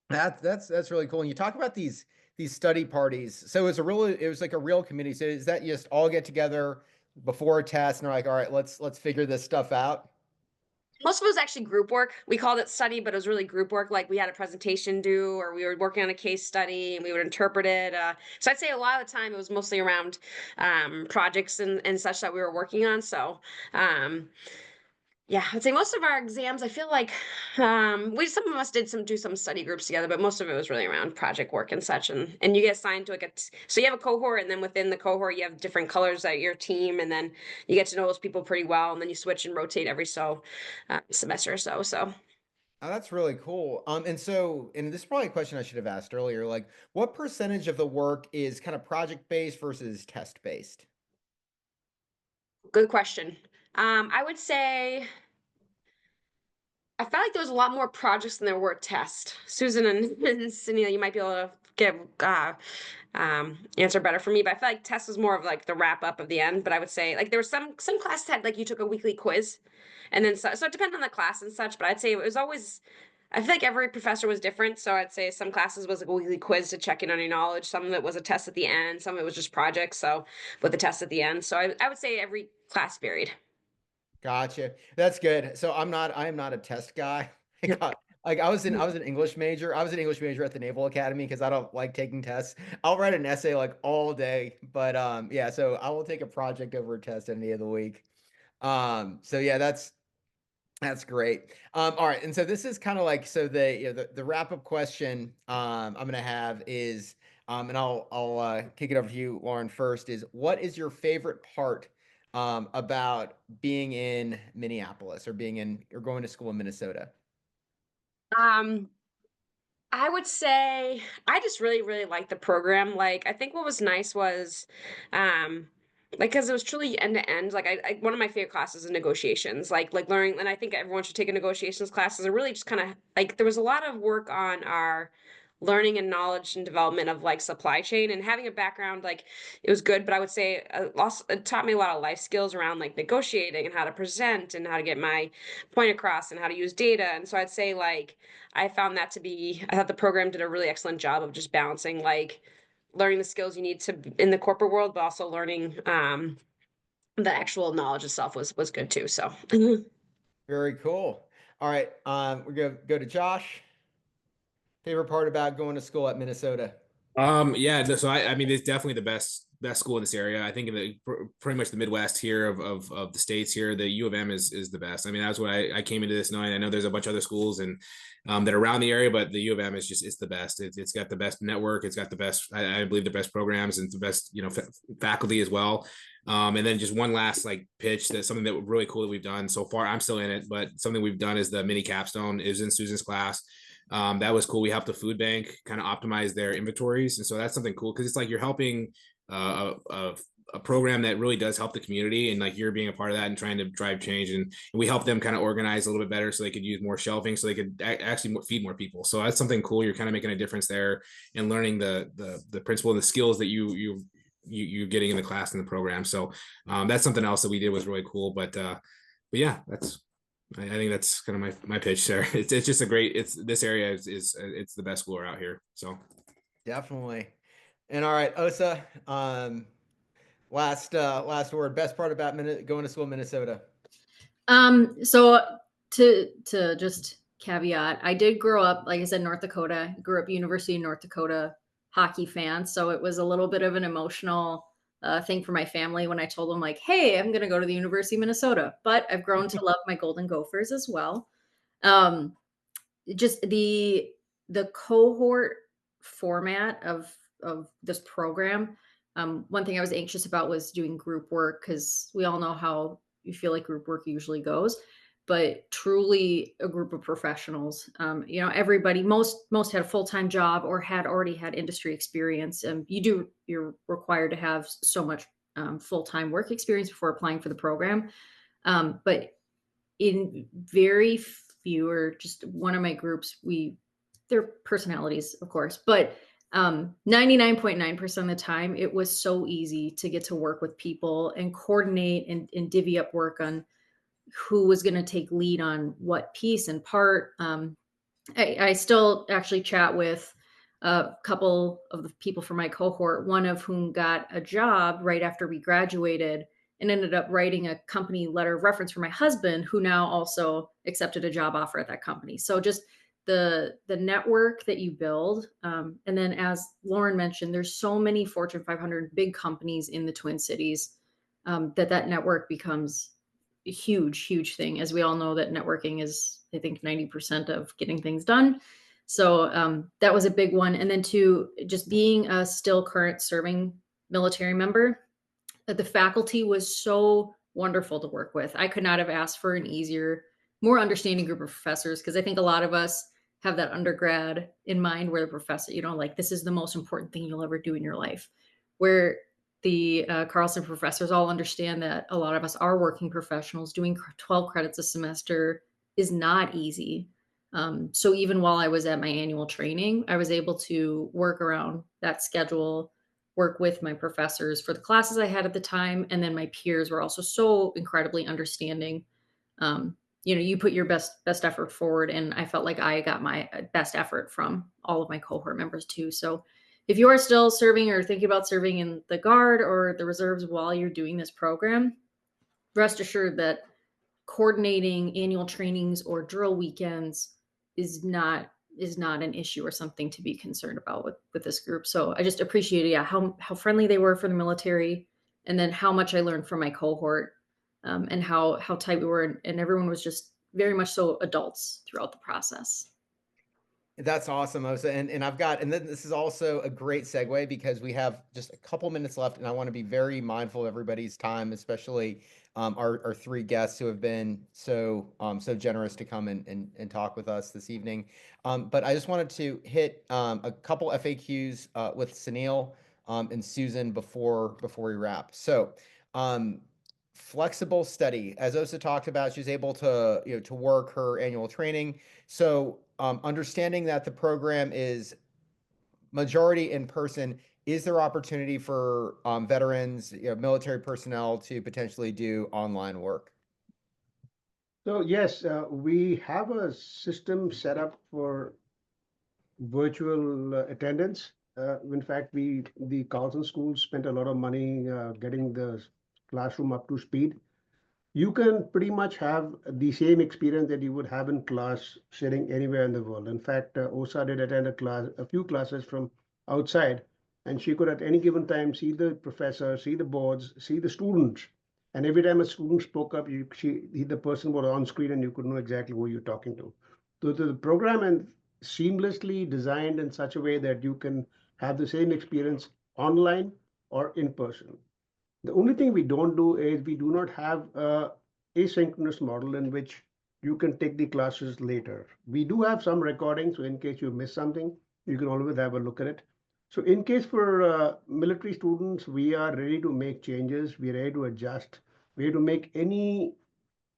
That's really cool. And you talk about these study parties. So it was like a real community. So is that you just all get together before a test and they're like, all right, let's figure this stuff out? most of it was actually group work. We called it study, but it was really group work. Like we had a presentation due, or we were working on a case study and we would interpret it. So I'd say a lot of the time it was mostly around projects and such that we were working on. So um, yeah, I'd say most of our exams, I feel like some of us did do some study groups together, but most of it was really around project work and such. And you get assigned to so you have a cohort, and then within the cohort you have different colors at your team, and then you get to know those people pretty well, and then you switch and rotate every semester or so. So Oh, that's really cool. And this is probably a question I should have asked earlier. Like, what percentage of the work is kind of project based versus test based? good question. I would say I felt like there was a lot more projects than there were tests. Susan and Sunil, you might be able to get answer better for me, but I feel like test was more of like the wrap up of the end. But I would say like there were some classes had like you took a weekly quiz, and then so it depended on the class and such. But I'd say it was always. I feel like every professor was different, so I'd say some classes was like a weekly quiz to check in on your knowledge. Some of it was a test at the end. Some of it was just projects, so with the test at the end. So I would say every class varied. Gotcha. That's good. So I am not a test guy. Like I was an English major. I was an English major at the Naval Academy because I don't like taking tests. I'll write an essay like all day, but yeah, so I will take a project over a test any day of the week. So yeah, That's great. All right, and so this is kind of like so the wrap up question I'm gonna have is and I'll kick it over to you, Lauren. First is what is your favorite part about being in Minneapolis or being in or going to school in Minnesota? Um, I would say I just really, really liked the program. Like, I think what was nice was, like, because it was truly end to end. Like, one of my favorite classes is negotiations. Like learning, and I think everyone should take a negotiations classes. Are really just kind of like there was a lot of work on our learning and knowledge and development of like supply chain and having a background. Like, it was good, but I would say also it taught me a lot of life skills around like negotiating and how to present and how to get my point across and how to use data. And so I'd say like I found that to be, I thought the program did a really excellent job of just balancing like learning the skills you need to in the corporate world, but also learning the actual knowledge itself was good too. So Very cool. All right, we're gonna go to Josh. Favorite part about going to school at Minnesota? Yeah, so I mean, it's definitely the best school in this area. I think in the pretty much the Midwest here of the states here, the U of M is the best. I mean, that's what I came into this knowing. I know there's a bunch of other schools and that are around the area, but the U of M is just it's the best. It's got the best network. It's got the best, I believe, the best programs and the best faculty as well. And then just one last like pitch that's something that really cool that we've done so far. I'm still in it, but something we've done is the mini capstone is in Susan's class. That was cool. We helped the food bank kind of optimize their inventories, and so that's something cool because it's like you're helping a program that really does help the community, and like you're being a part of that and trying to drive change. And we help them kind of organize a little bit better so they could use more shelving, so they could actually feed more people. So that's something cool. You're kind of making a difference there and learning the principle and the skills that you're getting in the class and the program. So that's something else that we did was really cool. But yeah, I think that's kind of my pitch there. It's just a great. This area is it's the best school out here. So Definitely. And all right, Osa. Last word. Best part about going to school in Minnesota. So to just caveat, I did grow up, like I said, North Dakota. Grew up University of North Dakota hockey fan, so it was a little bit of an emotional thing for my family when I told them like, "Hey, I'm going to go to the University of Minnesota." But I've grown to love my Golden Gophers as well. Um, just the cohort format of this program. One thing I was anxious about was doing group work because we all know how you feel like group work usually goes, but truly a group of professionals. Everybody, most had a full time job or had already had industry experience. You're required to have so much full time work experience before applying for the program. But in very few or just one of my groups, their personalities, of course, but 99.9% of the time, it was so easy to get to work with people and coordinate and divvy up work on who was going to take lead on what piece and part. I still actually chat with a couple of the people from my cohort, one of whom got a job right after we graduated and ended up writing a company letter of reference for my husband, who now also accepted a job offer at that company. So just the network that you build. And then as Lauren mentioned, there's so many Fortune 500 big companies in the Twin Cities that network becomes a huge thing. As we all know that networking is, I think, 90% of getting things done. So that was a big one. And then just being a still current serving military member, that the faculty was so wonderful to work with. I could not have asked for an easier, more understanding group of professors, because I think a lot of us have that undergrad in mind where the professor, like this is the most important thing you'll ever do in your life. Where the Carlson professors all understand that a lot of us are working professionals. Doing 12 credits a semester is not easy. So even while I was at my annual training, I was able to work around that schedule, work with my professors for the classes I had at the time. And then my peers were also so incredibly understanding. You put your best effort forward, and I felt like I got my best effort from all of my cohort members too. So if you are still serving or thinking about serving in the Guard or the reserves while you're doing this program, rest assured that coordinating annual trainings or drill weekends is not an issue or something to be concerned about with this group. So I just appreciated how friendly they were for the military, and then how much I learned from my cohort, and how tight we were, and everyone was just very much so adults throughout the process. That's awesome, Osa. And I've got, and then this is also a great segue because we have just a couple minutes left, and I want to be very mindful of everybody's time, especially our three guests who have been so generous to come and talk with us this evening. But I just wanted to hit a couple FAQs with Sunil and Susan before we wrap. So flexible study, as Osa talked about, she's able to to work her annual training. So understanding that the program is majority in person, is there opportunity for veterans, military personnel to potentially do online work? So yes, we have a system set up for virtual attendance. In fact, the Carlson schools spent a lot of money getting the classroom up to speed. You can pretty much have the same experience that you would have in class sitting anywhere in the world. In fact, Osa did attend a few classes from outside, and she could at any given time see the professor, see the boards, see the students. And every time a student spoke up, the person was on screen and you could know exactly who you're talking to. So the program and seamlessly designed in such a way that you can have the same experience online or in person. The only thing we don't do is we do not have a asynchronous model in which you can take the classes later. We do have some recordings, so in case you miss something, you can always have a look at it. So in case for military students, we are ready to make changes, we're ready to adjust, we're ready to make any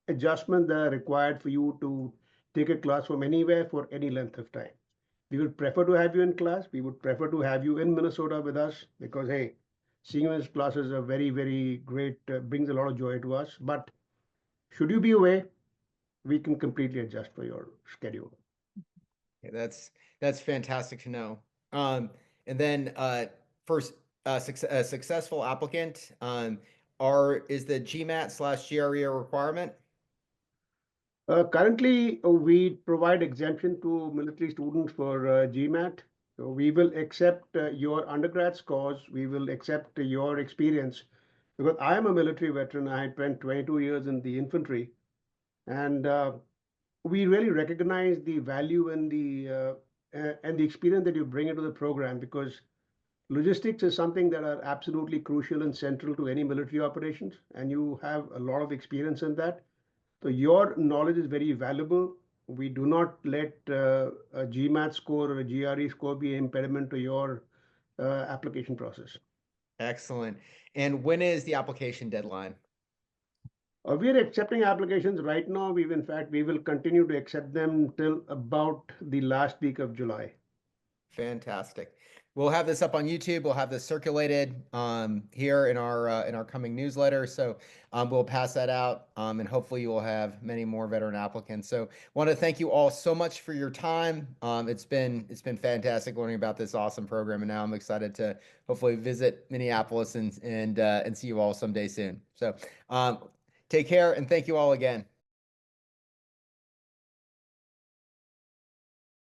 adjustment that are required for you to take a class from anywhere for any length of time. We would prefer to have you in class. We would prefer to have you in Minnesota with us because, hey, seeing you in classes are very, very great, brings a lot of joy to us. But should you be away, we can completely adjust for your schedule. Yeah, that's fantastic to know. And then first, a successful applicant, is the GMAT/GRE a requirement? Currently, we provide exemption to military students for GMAT. So we will accept your undergrad scores. We will accept your experience because I am a military veteran. I spent 22 years in the infantry, and we really recognize the value and the experience that you bring into the program because logistics is something that are absolutely crucial and central to any military operations, and you have a lot of experience in that. So your knowledge is very valuable. We do not let a GMAT score or a GRE score be an impediment to your application process. Excellent. And when is the application deadline? We are accepting applications right now. In fact, we will continue to accept them till about the last week of July. Fantastic. We'll have this up on YouTube. We'll have this circulated here in our coming newsletter. So we'll pass that out, and hopefully you will have many more veteran applicants. So want to thank you all so much for your time. It's been fantastic learning about this awesome program, and now I'm excited to hopefully visit Minneapolis and see you all someday soon. So take care, and thank you all again.